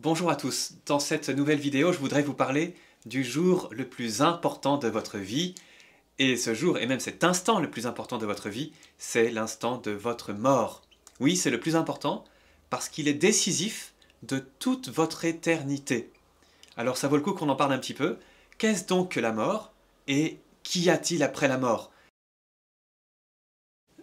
Bonjour à tous, dans cette nouvelle vidéo je voudrais vous parler du jour le plus important de votre vie et ce jour et même cet instant le plus important de votre vie, c'est l'instant de votre mort. Oui, c'est le plus important parce qu'il est décisif de toute votre éternité. Alors ça vaut le coup qu'on en parle un petit peu. Qu'est-ce donc que la mort et qu'y a-t-il après la mort?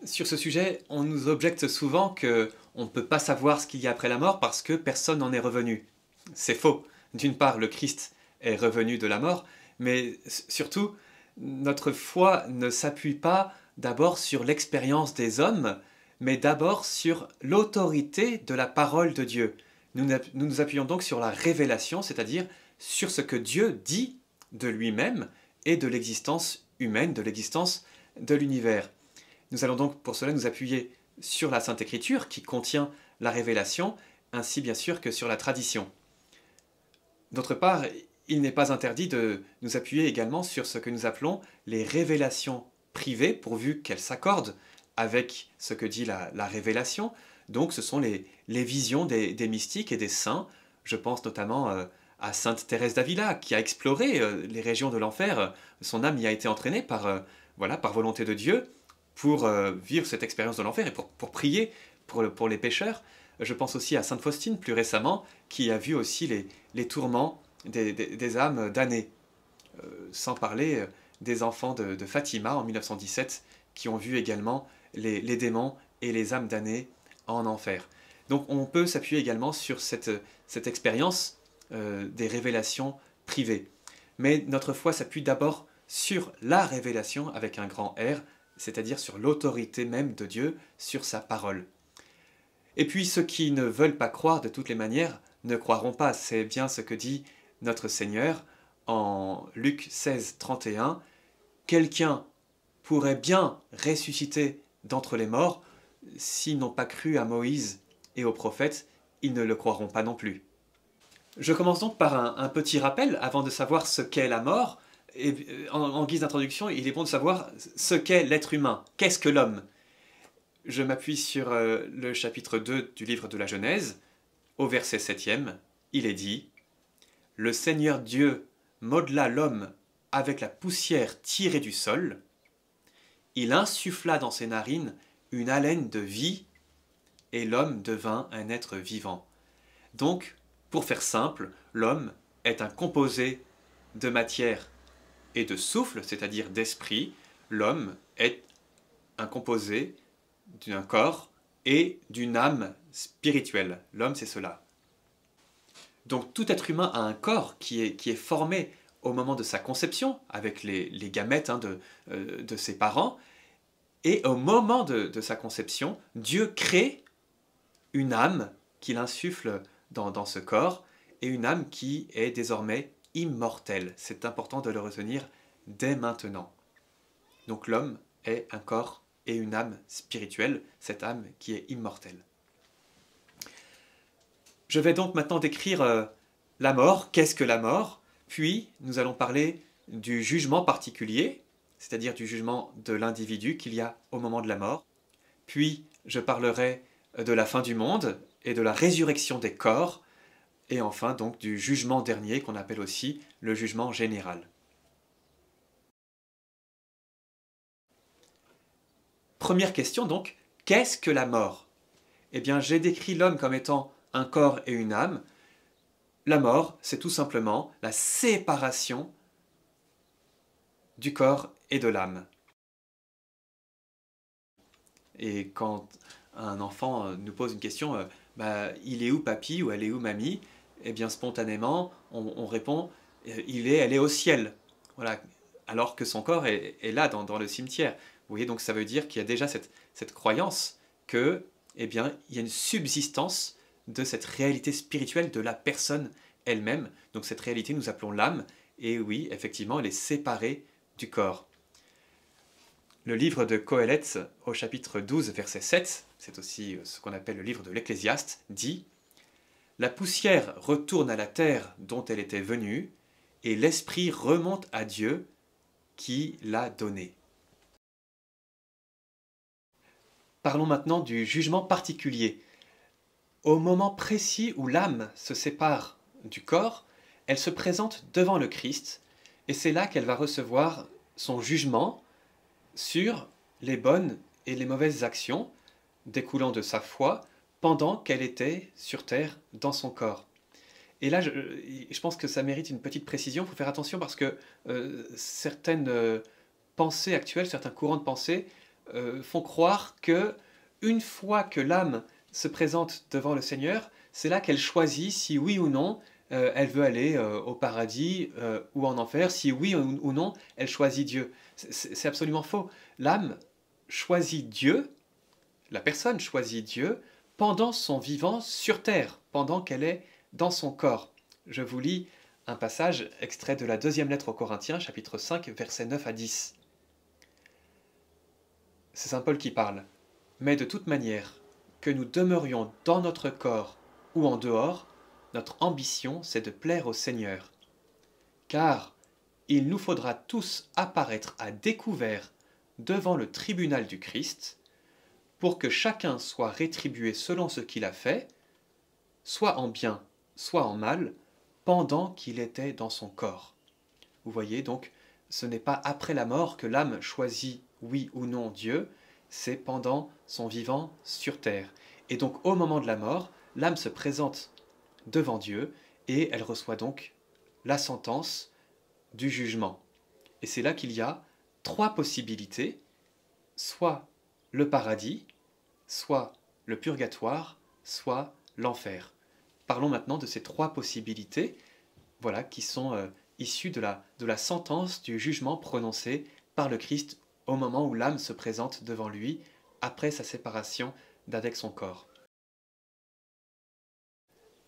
Sur ce sujet, on nous objecte souvent que on ne peut pas savoir ce qu'il y a après la mort parce que personne n'en est revenu. C'est faux. D'une part, le Christ est revenu de la mort, mais surtout, notre foi ne s'appuie pas d'abord sur l'expérience des hommes, mais d'abord sur l'autorité de la parole de Dieu. Nous nous appuyons donc sur la révélation, c'est-à-dire sur ce que Dieu dit de lui-même et de l'existence humaine, de l'existence de l'univers. Nous allons donc pour cela nous appuyer sur la Sainte Écriture qui contient la révélation, ainsi bien sûr que sur la tradition. D'autre part, il n'est pas interdit de nous appuyer également sur ce que nous appelons les révélations privées, pourvu qu'elles s'accordent avec ce que dit la révélation. Donc ce sont les visions des mystiques et des saints. Je pense notamment à Sainte Thérèse d'Avila, qui a exploré les régions de l'enfer. Son âme y a été entraînée par volonté de Dieu pour vivre cette expérience de l'enfer et pour prier pour les pécheurs. Je pense aussi à Sainte Faustine, plus récemment, qui a vu aussi les tourments des âmes damnées. Sans parler des enfants de Fatima en 1917, qui ont vu également les démons et les âmes damnées en enfer. Donc on peut s'appuyer également sur cette expérience des révélations privées. Mais notre foi s'appuie d'abord sur la révélation avec un grand R, c'est-à-dire sur l'autorité même de Dieu, sur sa parole. Et puis ceux qui ne veulent pas croire de toutes les manières ne croiront pas. C'est bien ce que dit notre Seigneur en Luc 16, 31. Quelqu'un pourrait bien ressusciter d'entre les morts, s'ils n'ont pas cru à Moïse et aux prophètes, ils ne le croiront pas non plus. Je commence donc par un petit rappel avant de savoir ce qu'est la mort. Et en guise d'introduction, il est bon de savoir ce qu'est l'être humain. Qu'est-ce que l'homme? Je m'appuie sur le chapitre 2 du livre de la Genèse. Au verset 7e, il est dit « Le Seigneur Dieu modela l'homme avec la poussière tirée du sol. Il insuffla dans ses narines une haleine de vie, et l'homme devint un être vivant. » Donc, pour faire simple, l'homme est un composé de matière et de souffle, c'est-à-dire d'esprit. L'homme est un composé d'un corps et d'une âme spirituelle. L'homme, c'est cela. Donc tout être humain a un corps qui est formé au moment de sa conception, avec les gamètes de ses parents, et au moment de sa conception, Dieu crée une âme qu'il insuffle dans ce corps, et une âme qui est désormais immortelle. C'est important de le retenir dès maintenant. Donc l'homme est un corps et une âme spirituelle, cette âme qui est immortelle. Je vais donc maintenant décrire la mort, qu'est-ce que la mort, puis nous allons parler du jugement particulier, c'est-à-dire du jugement de l'individu qu'il y a au moment de la mort, puis je parlerai de la fin du monde et de la résurrection des corps, et enfin donc du jugement dernier qu'on appelle aussi le jugement général. Première question donc, qu'est-ce que la mort? Eh bien, j'ai décrit l'homme comme étant un corps et une âme. La mort, c'est tout simplement la séparation du corps et de l'âme. Et quand un enfant nous pose une question, il est où papy ou elle est où mamie? Eh bien, spontanément, on répond, elle est au ciel. Voilà. Alors que son corps est là, dans le cimetière. Vous voyez, donc ça veut dire qu'il y a déjà cette croyance que, eh bien, il y a une subsistance de cette réalité spirituelle de la personne elle-même. Donc cette réalité, nous appelons l'âme, et oui, effectivement, elle est séparée du corps. Le livre de Qoéleth, au chapitre 12, verset 7, c'est aussi ce qu'on appelle le livre de l'Ecclésiaste, dit « La poussière retourne à la terre dont elle était venue, et l'esprit remonte à Dieu qui l'a donné. » Parlons maintenant du jugement particulier. au moment précis où l'âme se sépare du corps, elle se présente devant le Christ, et c'est là qu'elle va recevoir son jugement sur les bonnes et les mauvaises actions découlant de sa foi pendant qu'elle était sur terre dans son corps. Et là, je pense que ça mérite une petite précision. Il faut faire attention parce que certaines pensées actuelles, certains courants de pensée font croire que une fois que l'âme se présente devant le Seigneur, c'est là qu'elle choisit si oui ou non elle veut aller au paradis ou en enfer, si oui ou non elle choisit Dieu. C'est absolument faux. L'âme choisit Dieu, la personne choisit Dieu pendant son vivant sur terre, pendant qu'elle est dans son corps. Je vous lis un passage extrait de la deuxième lettre aux Corinthiens, chapitre 5, versets 9 à 10. C'est saint Paul qui parle. Mais de toute manière, que nous demeurions dans notre corps ou en dehors, notre ambition, c'est de plaire au Seigneur. Car il nous faudra tous apparaître à découvert devant le tribunal du Christ, pour que chacun soit rétribué selon ce qu'il a fait, soit en bien, soit en mal, pendant qu'il était dans son corps. Vous voyez donc, ce n'est pas après la mort que l'âme choisit oui ou non Dieu, c'est pendant son vivant sur terre. Et donc au moment de la mort, l'âme se présente devant Dieu et elle reçoit donc la sentence du jugement. Et c'est là qu'il y a trois possibilités, soit le paradis, soit le purgatoire, soit l'enfer. Parlons maintenant de ces trois possibilités, voilà, qui sont issues de la sentence du jugement prononcé par le Christ au moment où l'âme se présente devant lui après sa séparation d'avec son corps.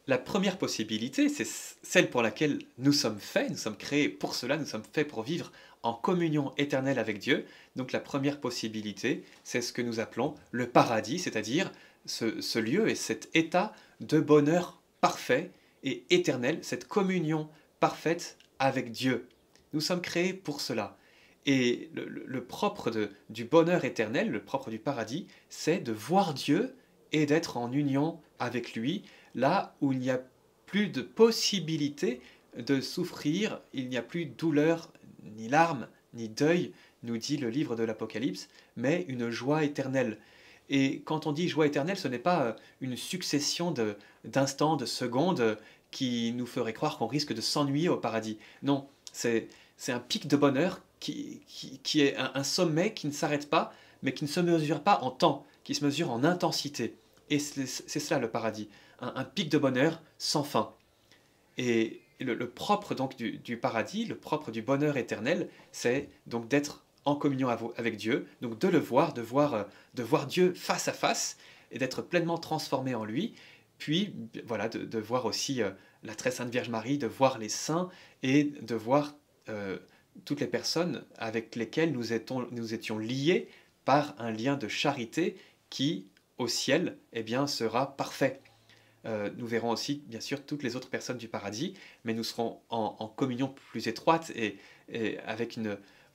La première possibilité, c'est celle pour laquelle nous sommes faits, nous sommes créés pour cela, nous sommes faits pour vivre en communion éternelle avec Dieu. Donc la première possibilité, c'est ce que nous appelons le paradis, c'est-à-dire ce lieu et cet état de bonheur parfait et éternel, cette communion parfaite avec Dieu. Nous sommes créés pour cela. Et le propre du bonheur éternel, le propre du paradis, c'est de voir Dieu et d'être en union avec lui, là où il n'y a plus de possibilité de souffrir, il n'y a plus de douleur, ni larmes, ni deuil, nous dit le livre de l'Apocalypse, mais une joie éternelle. Et quand on dit joie éternelle, ce n'est pas une succession d'instants, de secondes qui nous ferait croire qu'on risque de s'ennuyer au paradis. Non, c'est un pic de bonheur qui est un sommet qui ne s'arrête pas, mais qui ne se mesure pas en temps, qui se mesure en intensité. Et c'est cela le paradis, un pic de bonheur sans fin. Et le propre donc du paradis, le propre du bonheur éternel, c'est donc d'être en communion avec Dieu, donc de le voir, de voir Dieu face à face et d'être pleinement transformé en lui, puis voilà, de voir aussi la très sainte Vierge Marie, de voir les saints et de voir toutes les personnes avec lesquelles nous étions liés par un lien de charité qui, au ciel, eh bien, sera parfait. Nous verrons aussi, bien sûr, toutes les autres personnes du paradis, mais nous serons en communion plus étroite et avec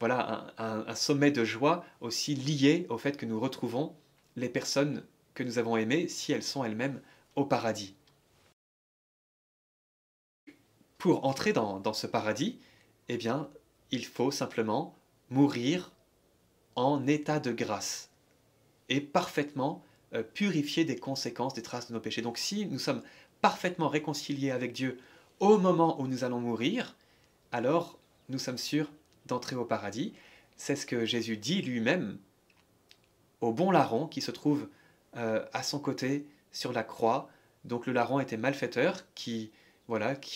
voilà, un sommet de joie aussi lié au fait que nous retrouvons les personnes que nous avons aimées si elles sont elles-mêmes au paradis. Pour entrer dans ce paradis, eh bien, il faut simplement mourir en état de grâce et parfaitement purifié des conséquences, des traces de nos péchés. Donc si nous sommes parfaitement réconciliés avec Dieu au moment où nous allons mourir, alors nous sommes sûrs d'entrer au paradis. C'est ce que Jésus dit lui-même au bon larron qui se trouve à son côté sur la croix. Donc le larron était malfaiteur qui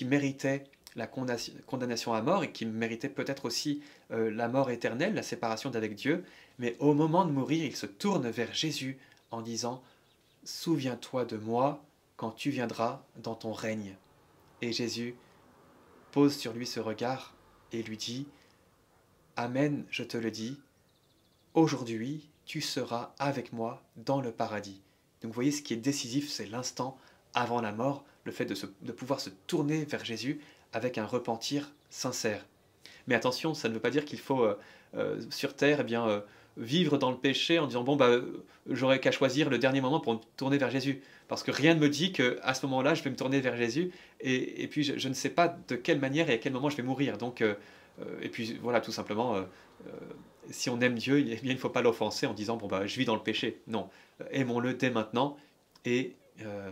méritait la condamnation à mort et qui méritait peut-être aussi la mort éternelle, la séparation d'avec Dieu. Mais au moment de mourir, il se tourne vers Jésus en disant « Souviens-toi de moi quand tu viendras dans ton règne ». Et Jésus pose sur lui ce regard et lui dit « Amen, je te le dis, aujourd'hui tu seras avec moi dans le paradis ». Donc vous voyez, ce qui est décisif, c'est l'instant avant la mort, le fait de pouvoir se tourner vers Jésus avec un repentir sincère. Mais attention, ça ne veut pas dire qu'il faut sur terre vivre dans le péché en disant bon bah j'aurais qu'à choisir le dernier moment pour me tourner vers Jésus. Parce que rien ne me dit qu'à ce moment-là, je vais me tourner vers Jésus, et puis je ne sais pas de quelle manière et à quel moment je vais mourir. Donc, et puis voilà, tout simplement, si on aime Dieu, eh bien, il ne faut pas l'offenser en disant bon bah je vis dans le péché. Non, aimons-le dès maintenant, et euh,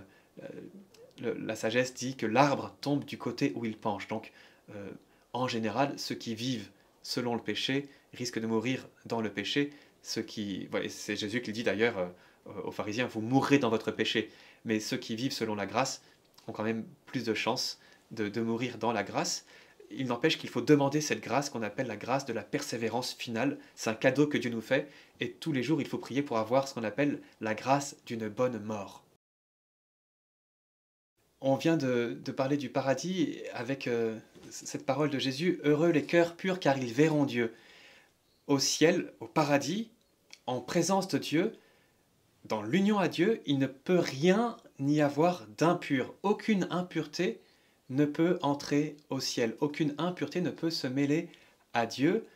la sagesse dit que l'arbre tombe du côté où il penche. Donc, euh, en général, ceux qui vivent selon le péché risquent de mourir dans le péché. Voilà, c'est Jésus qui le dit d'ailleurs aux pharisiens, vous mourrez dans votre péché. Mais ceux qui vivent selon la grâce ont quand même plus de chances de mourir dans la grâce. Il n'empêche qu'il faut demander cette grâce qu'on appelle la grâce de la persévérance finale. C'est un cadeau que Dieu nous fait, et tous les jours il faut prier pour avoir ce qu'on appelle la grâce d'une bonne mort. On vient de parler du paradis avec cette parole de Jésus, heureux les cœurs purs car ils verront Dieu. Au ciel, au paradis, en présence de Dieu, dans l'union à Dieu, il ne peut rien n'y avoir d'impur. Aucune impureté ne peut entrer au ciel. Aucune impureté ne peut se mêler à Dieu.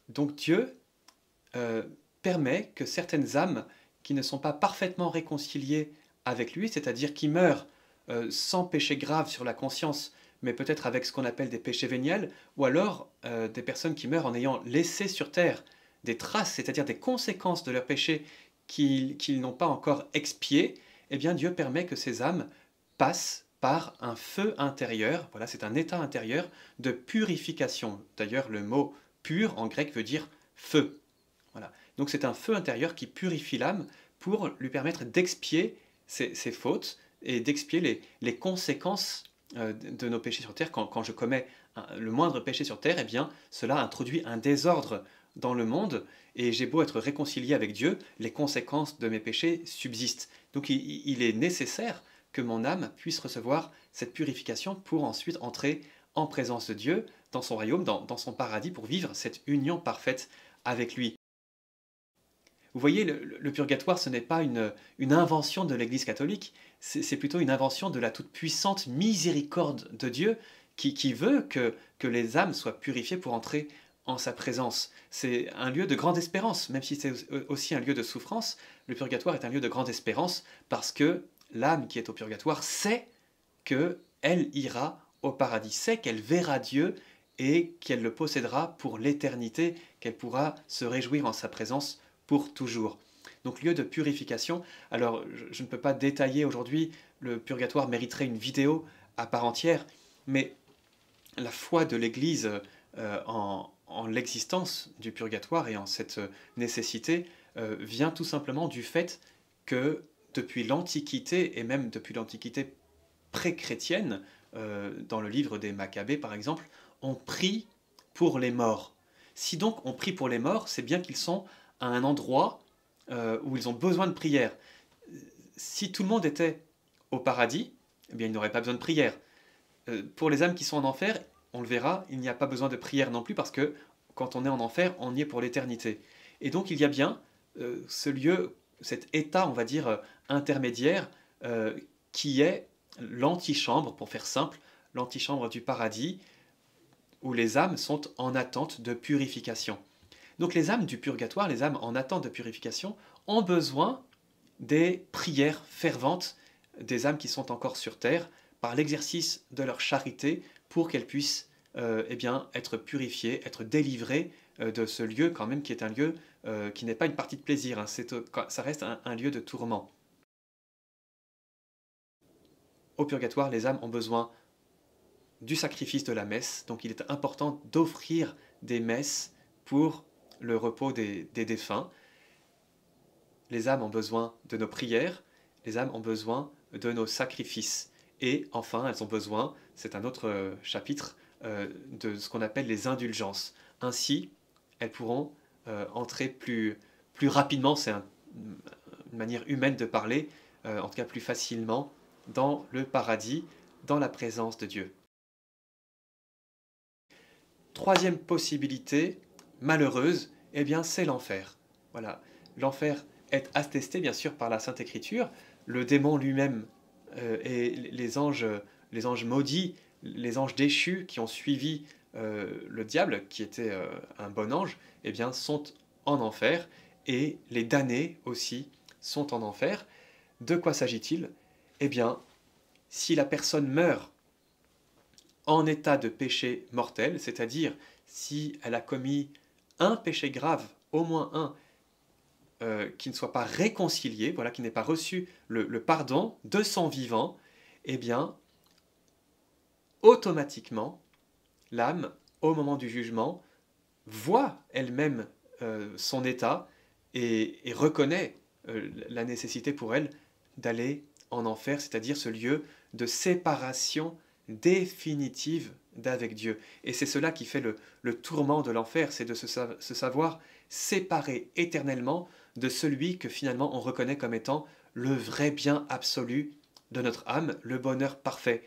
Donc Dieu permet que certaines âmes qui ne sont pas parfaitement réconciliées avec lui, c'est-à-dire qui meurent sans péché grave sur la conscience, mais peut-être avec ce qu'on appelle des péchés véniels, ou alors des personnes qui meurent en ayant laissé sur terre des traces, c'est-à-dire des conséquences de leurs péchés qu'ils n'ont pas encore expiés, eh bien Dieu permet que ces âmes passent par un feu intérieur. Voilà, c'est un état intérieur de purification. D'ailleurs, le mot pur en grec veut dire feu. Voilà. Donc c'est un feu intérieur qui purifie l'âme pour lui permettre d'expier ses fautes et d'expier les conséquences de nos péchés sur terre. Quand je commets le moindre péché sur terre, eh bien, cela introduit un désordre dans le monde, et j'ai beau être réconcilié avec Dieu, les conséquences de mes péchés subsistent. Donc il est nécessaire que mon âme puisse recevoir cette purification pour ensuite entrer en présence de Dieu, dans son royaume, dans son paradis, pour vivre cette union parfaite avec lui. Vous voyez, le purgatoire, ce n'est pas une invention de l'Église catholique, c'est plutôt une invention de la toute-puissante miséricorde de Dieu qui veut que les âmes soient purifiées pour entrer en sa présence. C'est un lieu de grande espérance, même si c'est aussi un lieu de souffrance. Le purgatoire est un lieu de grande espérance parce que l'âme qui est au purgatoire sait qu'elle ira au paradis, sait qu'elle verra Dieu et qu'elle le possédera pour l'éternité, qu'elle pourra se réjouir en sa présence pour toujours. Donc lieu de purification. Alors je ne peux pas détailler aujourd'hui, le purgatoire mériterait une vidéo à part entière, mais la foi de l'Église en l'existence du purgatoire et en cette nécessité vient tout simplement du fait que depuis l'Antiquité, et même depuis l'Antiquité pré-chrétienne, dans le livre des Maccabées par exemple, on prie pour les morts. Si donc on prie pour les morts, c'est bien qu'ils sont à un endroit où ils ont besoin de prière. Si tout le monde était au paradis, eh bien, il n'aurait pas besoin de prière. Pour les âmes qui sont en enfer, on le verra, il n'y a pas besoin de prière non plus parce que quand on est en enfer, on y est pour l'éternité. Et donc il y a bien ce lieu, cet état, on va dire, intermédiaire qui est l'antichambre, pour faire simple, l'antichambre du paradis, où les âmes sont en attente de purification. Donc les âmes du purgatoire, les âmes en attente de purification, ont besoin des prières ferventes des âmes qui sont encore sur terre, par l'exercice de leur charité, pour qu'elles puissent eh bien, être purifiées, être délivrées de ce lieu quand même qui est un lieu qui n'est pas une partie de plaisir, hein, ça reste un lieu de tourment. Au purgatoire, les âmes ont besoin du sacrifice de la messe, donc il est important d'offrir des messes pour le repos des défunts. Les âmes ont besoin de nos prières, les âmes ont besoin de nos sacrifices. Et enfin, elles ont besoin, c'est un autre chapitre, de ce qu'on appelle les indulgences. Ainsi, elles pourront entrer plus rapidement, c'est une manière humaine de parler, en tout cas plus facilement, dans le paradis, dans la présence de Dieu. Troisième possibilité, malheureuse, eh bien c'est l'enfer. Voilà, l'enfer est attesté bien sûr par la Sainte Écriture. Le démon lui-même et les anges maudits, les anges déchus qui ont suivi le diable, qui était un bon ange, eh bien sont en enfer, et les damnés aussi sont en enfer. De quoi s'agit-il? Eh bien, si la personne meurt en état de péché mortel, c'est-à-dire si elle a commis un péché grave, au moins un, qui ne soit pas réconcilié, voilà, qui n'ait pas reçu le pardon de son vivant, eh bien, automatiquement, l'âme, au moment du jugement, voit elle-même son état et reconnaît la nécessité pour elle d'aller en enfer, c'est-à-dire ce lieu de séparation définitive d'avec Dieu. Et c'est cela qui fait le tourment de l'enfer, c'est de se savoir séparé éternellement de celui que finalement on reconnaît comme étant le vrai bien absolu de notre âme, le bonheur parfait.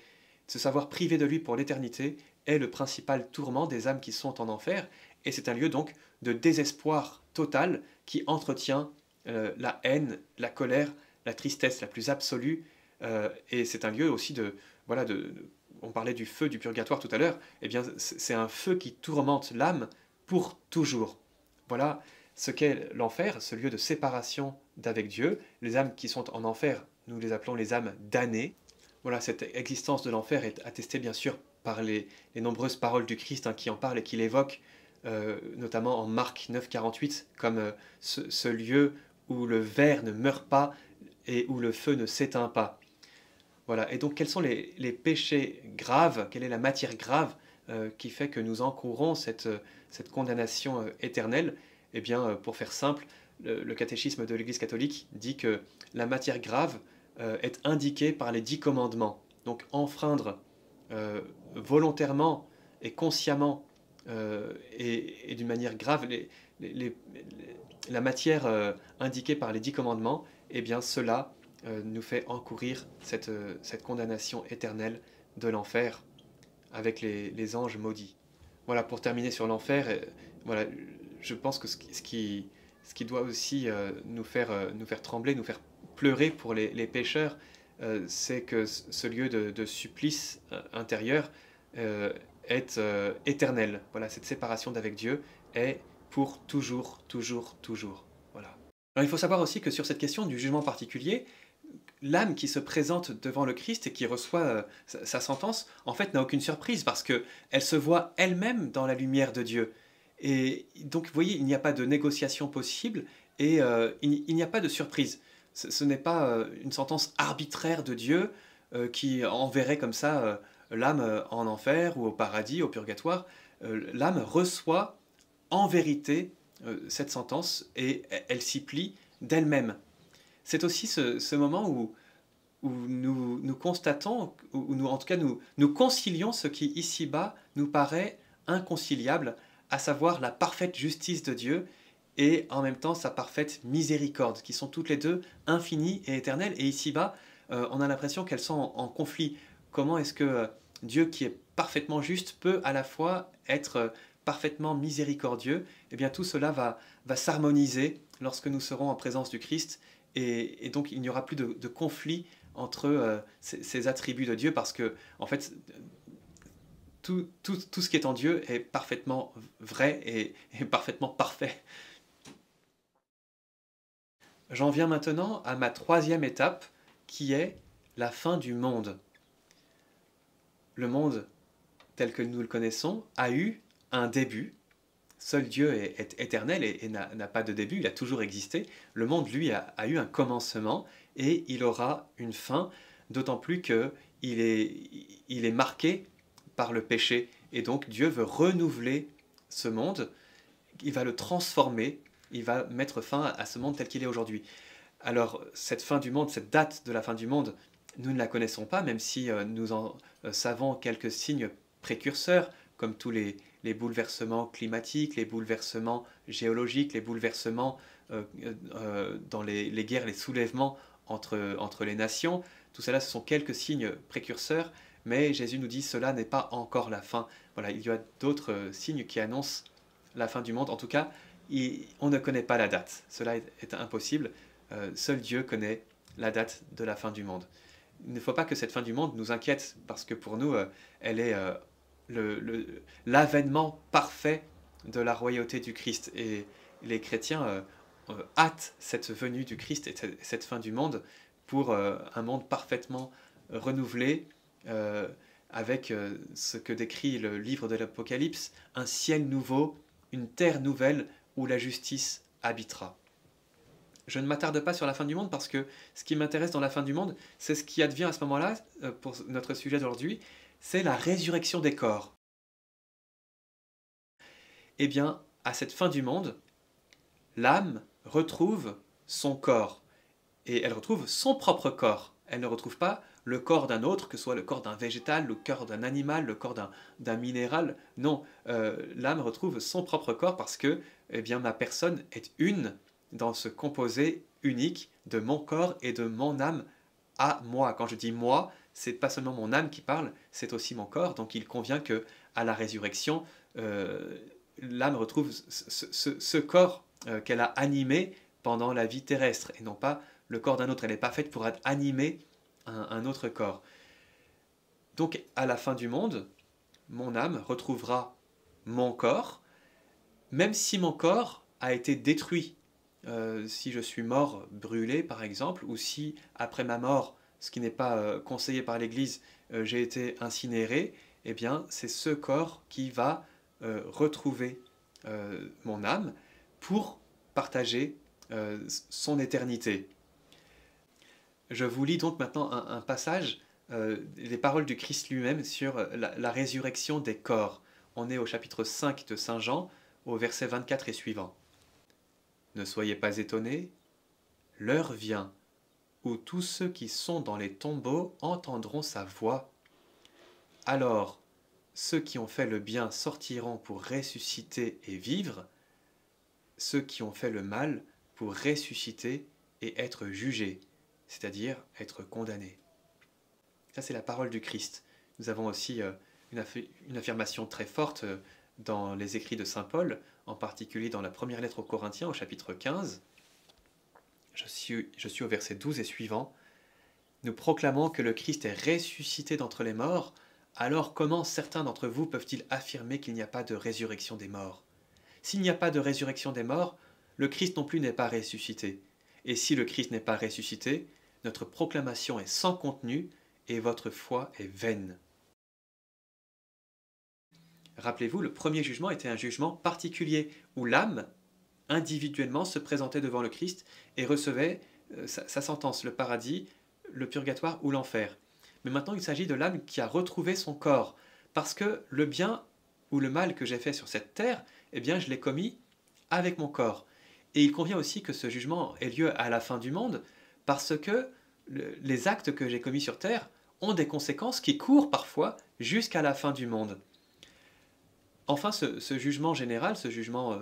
Se savoir privé de lui pour l'éternité est le principal tourment des âmes qui sont en enfer, et c'est un lieu donc de désespoir total qui entretient la haine, la colère, la tristesse la plus absolue, et c'est un lieu aussi de, voilà, on parlait du feu du purgatoire tout à l'heure, eh bien c'est un feu qui tourmente l'âme pour toujours. Voilà ce qu'est l'enfer, ce lieu de séparation d'avec Dieu. Les âmes qui sont en enfer, nous les appelons les âmes damnées. Voilà, cette existence de l'enfer est attestée bien sûr par les nombreuses paroles du Christ qui en parlent et qui l'évoquent, notamment en Marc 9,48, comme ce lieu où le ver ne meurt pas et où le feu ne s'éteint pas. Voilà, et donc quels sont les péchés graves, quelle est la matière grave qui fait que nous encourons cette condamnation éternelle? Eh bien, pour faire simple, le catéchisme de l'Église catholique dit que la matière grave est indiquée par les 10 commandements. Donc volontairement et consciemment et d'une manière grave les- la matière indiquée par les 10 commandements, eh bien cela nous fait encourir cette condamnation éternelle de l'enfer avec les anges maudits. Voilà, pour terminer sur l'enfer, voilà, je pense que ce qui doit aussi nous faire trembler, nous faire pleurer pour les pécheurs, c'est que ce lieu de supplice intérieur est éternel. Voilà, cette séparation d'avec Dieu est pour toujours, toujours, toujours. Voilà. Alors, il faut savoir aussi que sur cette question du jugement particulier, l'âme qui se présente devant le Christ et qui reçoit sa sentence, en fait, n'a aucune surprise parce que elle se voit elle-même dans la lumière de Dieu. Et donc, vous voyez, il n'y a pas de négociation possible et il n'y a pas de surprise. Ce n'est pas une sentence arbitraire de Dieu qui enverrait comme ça l'âme en enfer ou au paradis, au purgatoire. L'âme reçoit en vérité cette sentence et elle s'y plie d'elle-même. C'est aussi ce moment où nous constatons, ou nous, en tout cas nous concilions ce qui ici-bas nous paraît inconciliable, à savoir la parfaite justice de Dieu et en même temps sa parfaite miséricorde, qui sont toutes les deux infinies et éternelles. Et ici-bas, on a l'impression qu'elles sont en conflit. Comment est-ce que Dieu, qui est parfaitement juste, peut à la fois être parfaitement miséricordieux? Eh bien, tout cela va s'harmoniser lorsque nous serons en présence du Christ, et donc il n'y aura plus de conflit entre ces attributs de Dieu, parce que en fait tout ce qui est en Dieu est parfaitement vrai et parfaitement parfait. J'en viens maintenant à ma troisième étape, qui est la fin du monde. Le monde tel que nous le connaissons a eu un début. Seul Dieu est éternel et n'a pas de début, il a toujours existé. Le monde, lui, a eu un commencement et il aura une fin, d'autant plus qu'il il est marqué par le péché. Et donc Dieu veut renouveler ce monde, il va le transformer, il va mettre fin à ce monde tel qu'il est aujourd'hui. Alors cette fin du monde, cette date de la fin du monde, nous ne la connaissons pas, même si nous en savons quelques signes précurseurs, comme tous les bouleversements climatiques, les bouleversements géologiques, les bouleversements dans les guerres, les soulèvements entre les nations. Tout cela, ce sont quelques signes précurseurs, mais Jésus nous dit cela n'est pas encore la fin. Voilà, il y a d'autres signes qui annoncent la fin du monde. En tout cas, on ne connaît pas la date. Cela est impossible. Seul Dieu connaît la date de la fin du monde. Il ne faut pas que cette fin du monde nous inquiète, parce que pour nous, elle est l'avènement parfait de la royauté du Christ. Et les chrétiens hâtent cette venue du Christ et cette fin du monde pour un monde parfaitement renouvelé, avec ce que décrit le livre de l'Apocalypse, un ciel nouveau, une terre nouvelle où la justice habitera. Je ne m'attarde pas sur la fin du monde parce que ce qui m'intéresse dans la fin du monde, c'est ce qui advient à ce moment-là, pour notre sujet d'aujourd'hui, c'est la résurrection des corps. Eh bien, à cette fin du monde, l'âme retrouve son corps, et elle retrouve son propre corps. Elle ne retrouve pas le corps d'un autre, que ce soit le corps d'un végétal, le corps d'un animal, le corps d'un minéral. Non, l'âme retrouve son propre corps parce que eh bien, ma personne est une dans ce composé unique de mon corps et de mon âme à moi. Quand je dis moi, c'est pas seulement mon âme qui parle, c'est aussi mon corps. Donc il convient que à la résurrection, l'âme retrouve ce corps qu'elle a animé pendant la vie terrestre et non pas le corps d'un autre. Elle n'est pas faite pour animer un autre corps. Donc à la fin du monde, mon âme retrouvera mon corps, même si mon corps a été détruit. Si je suis mort brûlé par exemple, ou si après ma mort, ce qui n'est pas conseillé par l'Église, j'ai été incinéré, eh bien c'est ce corps qui va retrouver mon âme pour partager son éternité. Je vous lis donc maintenant un passage des paroles du Christ lui-même sur la résurrection des corps. On est au chapitre 5 de Saint Jean, au verset 24 et suivant. Ne soyez pas étonnés, l'heure vient où tous ceux qui sont dans les tombeaux entendront sa voix. Alors, ceux qui ont fait le bien sortiront pour ressusciter et vivre, ceux qui ont fait le mal pour ressusciter et être jugés, c'est-à-dire être condamnés. Ça, c'est la parole du Christ. Nous avons aussi une affirmation très forte dans les écrits de Saint Paul, en particulier dans la première lettre aux Corinthiens, au chapitre 15. Je suis au verset 12 et suivant. Nous proclamons que le Christ est ressuscité d'entre les morts, alors comment certains d'entre vous peuvent-ils affirmer qu'il n'y a pas de résurrection des morts? S'il n'y a pas de résurrection des morts, le Christ non plus n'est pas ressuscité. Et si le Christ n'est pas ressuscité, notre proclamation est sans contenu et votre foi est vaine. Rappelez-vous, le premier jugement était un jugement particulier où l'âme, individuellement, se présentait devant le Christ et recevait sa sentence, le paradis, le purgatoire ou l'enfer. Mais maintenant, il s'agit de l'âme qui a retrouvé son corps, parce que le bien ou le mal que j'ai fait sur cette terre, eh bien, je l'ai commis avec mon corps. Et il convient aussi que ce jugement ait lieu à la fin du monde, parce que les actes que j'ai commis sur terre ont des conséquences qui courent parfois jusqu'à la fin du monde. Enfin, ce jugement général, ce jugement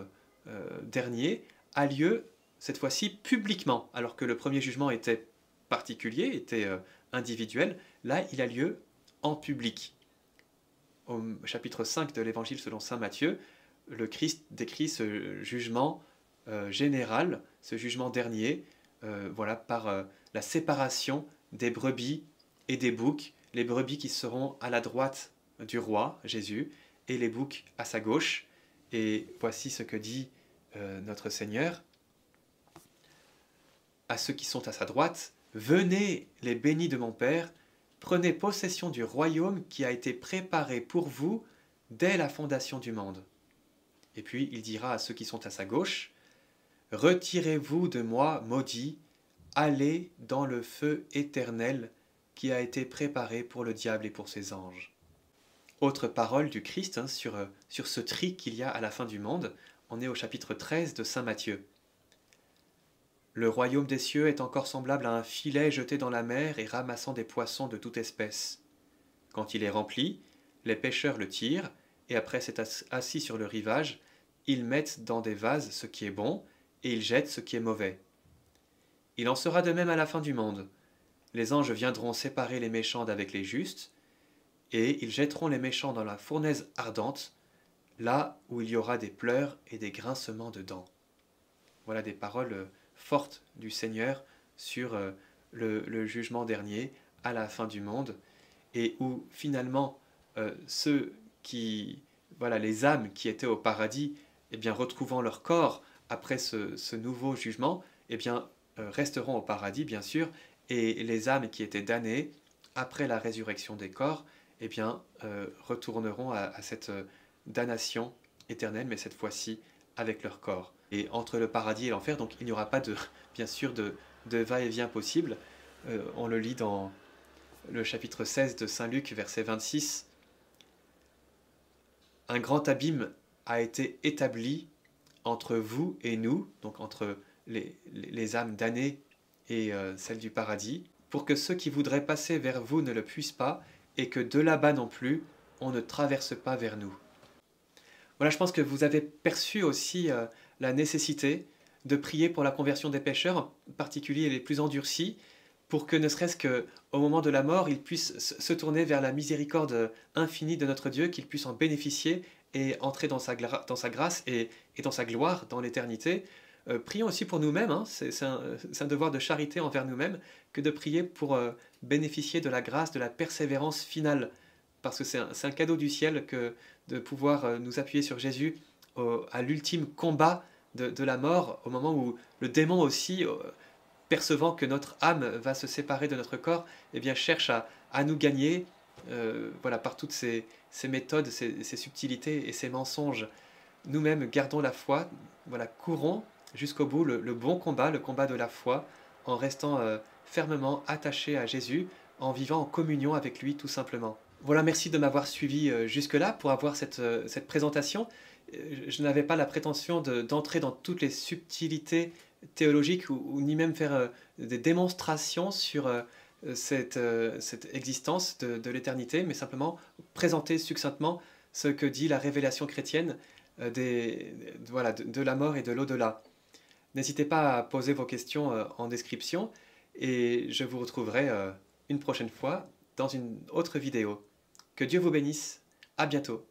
dernier, a lieu cette fois-ci publiquement, alors que le premier jugement était particulier, était individuel. Là, il a lieu en public. Au chapitre 5 de l'Évangile selon saint Matthieu, le Christ décrit ce jugement général, ce jugement dernier, voilà, par la séparation des brebis et des boucs, les brebis qui seront à la droite du roi, Jésus, et les boucs à sa gauche. Et voici ce que dit notre Seigneur à ceux qui sont à sa droite: venez, les bénis de mon Père, prenez possession du royaume qui a été préparé pour vous dès la fondation du monde. Et puis il dira à ceux qui sont à sa gauche: retirez-vous de moi, maudits, allez dans le feu éternel qui a été préparé pour le diable et pour ses anges. Autre parole du Christ sur ce tri qu'il y a à la fin du monde. On est au chapitre 13 de saint Matthieu. Le royaume des cieux est encore semblable à un filet jeté dans la mer et ramassant des poissons de toute espèce. Quand il est rempli, les pêcheurs le tirent, et après s'être assis sur le rivage, ils mettent dans des vases ce qui est bon, et ils jettent ce qui est mauvais. Il en sera de même à la fin du monde. Les anges viendront séparer les méchants d'avec les justes, et ils jetteront les méchants dans la fournaise ardente, là où il y aura des pleurs et des grincements de dents. Voilà des paroles fortes du Seigneur sur le jugement dernier à la fin du monde, et où finalement ceux qui, voilà, les âmes qui étaient au paradis, eh bien, retrouvant leur corps après ce nouveau jugement, eh bien, resteront au paradis, bien sûr, et les âmes qui étaient damnées, après la résurrection des corps, eh bien, retourneront à cette damnation éternelle, mais cette fois-ci avec leur corps. Et entre le paradis et l'enfer, donc il n'y aura pas de, bien sûr de va-et-vient possible. On le lit dans le chapitre 16 de Saint Luc, verset 26. Un grand abîme a été établi entre vous et nous, donc entre les âmes damnées et celles du paradis, pour que ceux qui voudraient passer vers vous ne le puissent pas, et que de là-bas non plus, on ne traverse pas vers nous. Voilà, je pense que vous avez perçu aussi la nécessité de prier pour la conversion des pécheurs, en particulier les plus endurcis, pour que ne serait-ce qu'au moment de la mort, ils puissent se tourner vers la miséricorde infinie de notre Dieu, qu'ils puissent en bénéficier et entrer dans sa grâce et dans sa gloire dans l'éternité. Prions aussi pour nous-mêmes, hein. C'est un devoir de charité envers nous-mêmes que de prier pour bénéficier de la grâce, de la persévérance finale. Parce que c'est un cadeau du ciel que de pouvoir nous appuyer sur Jésus à l'ultime combat de la mort, au moment où le démon aussi, percevant que notre âme va se séparer de notre corps, eh bien cherche à nous gagner, voilà, par toutes ces méthodes, ces subtilités et ces mensonges. Nous-mêmes gardons la foi, voilà, courons jusqu'au bout le bon combat, le combat de la foi, en restant fermement attachés à Jésus, en vivant en communion avec lui tout simplement. Voilà, merci de m'avoir suivi jusque-là pour avoir cette présentation. Je n'avais pas la prétention d'entrer dans toutes les subtilités théologiques ou ni même faire des démonstrations sur cette existence de l'éternité, mais simplement présenter succinctement ce que dit la révélation chrétienne voilà, de la mort et de l'au-delà. N'hésitez pas à poser vos questions en description et je vous retrouverai une prochaine fois dans une autre vidéo. Que Dieu vous bénisse, à bientôt.